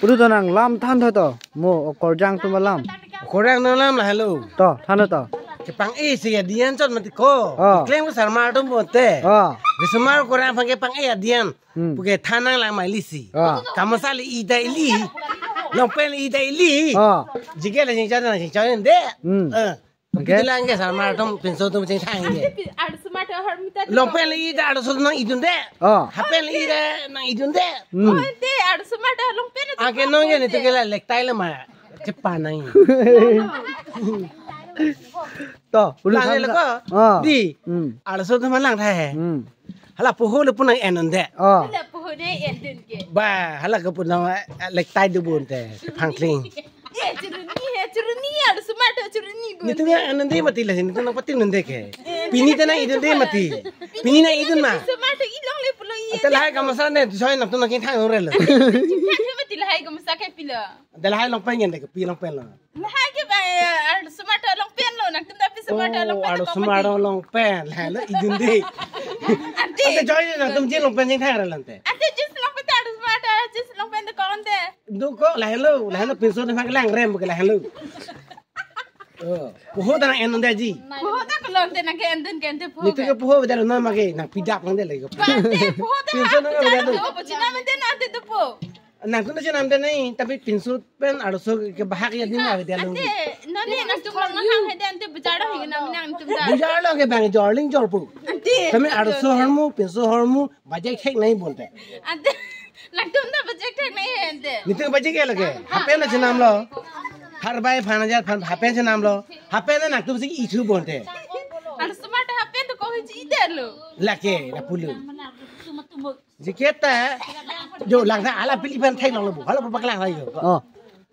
Puru to nang lam than thôi to. Mo korjang tu malam. Korang nang lam lah hello. To than to. Pang sih dian cot mati ko. Klaim ko sarmar tu bonte. Bismar korang panggil pang dian. Puke thanang lang mai lisi. Kamasali ida ili. Lompen ida ili. Jika lah sing jalan sing jalan deh. Kita lang ke sarmar tu pinso tu sing thang deh. Lompen ida ada sud nang idun deh. Hapen ida nang idun deh. Agen nong ni tu kela lektai lah mah. Cepat nang. To puru lang le ko di ala so thama lang tha hala poho le punang enon de hala poho de endun ke ba hala ko punang lek tai du bun te phangkling churuni ala smart churuni ni tu enon de mati la ni tu nang pati nun de ke pini te na idun de mati pini na idun ma smart ilong le pulo i te la ka masa ne tu soi nak tu nang kin thang re le mati la ga masa ke pila de la long pen de ke pi long pen la la ke ba ala smart long pen lo nak tum da pi smart long pen ala smart long pen la idun de ante joy na tum je long pen jing thang re la te ante just long pen ala smart just long pen de kon de du ko la hello pinso ne phang lang rem ke la hello poho ta na enon de ji poho ta ko long de na ke endun ke ante poho ni tu ke poho de na ma ke na pidak lang de le ko poho ta pinso na ga de po china men de na ante to po na tu na janam de nahi tapi pinso pen arso ke bahak ya din na de lo ante no ne na tum long na hang he de ante bujara hi na nang tum da bujar lo ke bang jorling jorpu ante tami arso hormu pinso hormu bajek thek nahi bonte ante nak tum da bajek thek nahi he ante ni tu bajek ke lage hape na janam lo har bai 5000 hape janam lo hape na nak tu si itu bonte ala smart hape to ko hi ide lo lake la pulu jiketa jo lang tha ala pilipan thai long lo hala paklang thai yo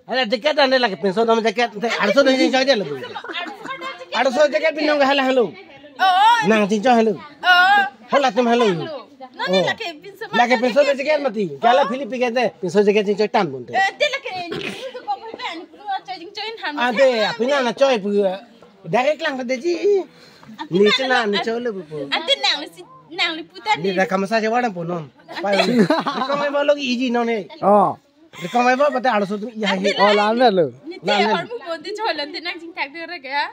ala jiketa ne lake pinso dam jaket arso de jing joy de lo arso jaket pinong ga hala hello nang jing joy hello hala tum hello no ni lake pinso de jaket mati gala philipi ke de pinso jaket jing joy tan bonte te lake ko mo ben pru charging join han ade apina na joy pu direct lang de ji ni chana ni chole bu ante nang li puta ni da kamasa je wadan po non pa ko mai ba log easy no ne ko mai ba bata arso tu ya hi lam na lo ni te har mu bodi cholan te nang jing thak de re ga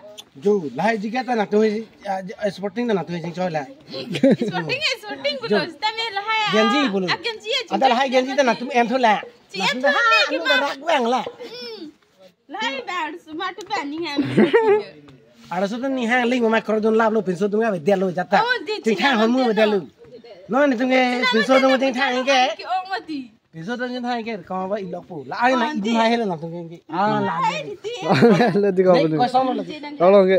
jo lai jika ta na to sporting na to jing chola sporting gulo sta me la haya genji bulu genji ada hai genji ta na tum em thola chi em thola ke ba rak wang la la hai ba smart ba ni ha arso tu ni hang ling ma kor don lab lo pinso tu ga be delo jata ting thang hon mu be delo no ni tum ge pinso tu ting thang ke ki ong mati pinso tu ting thang ke ko ba i lok pu la ai na i hai hele na tum ge la le di ko ko so no la lo ke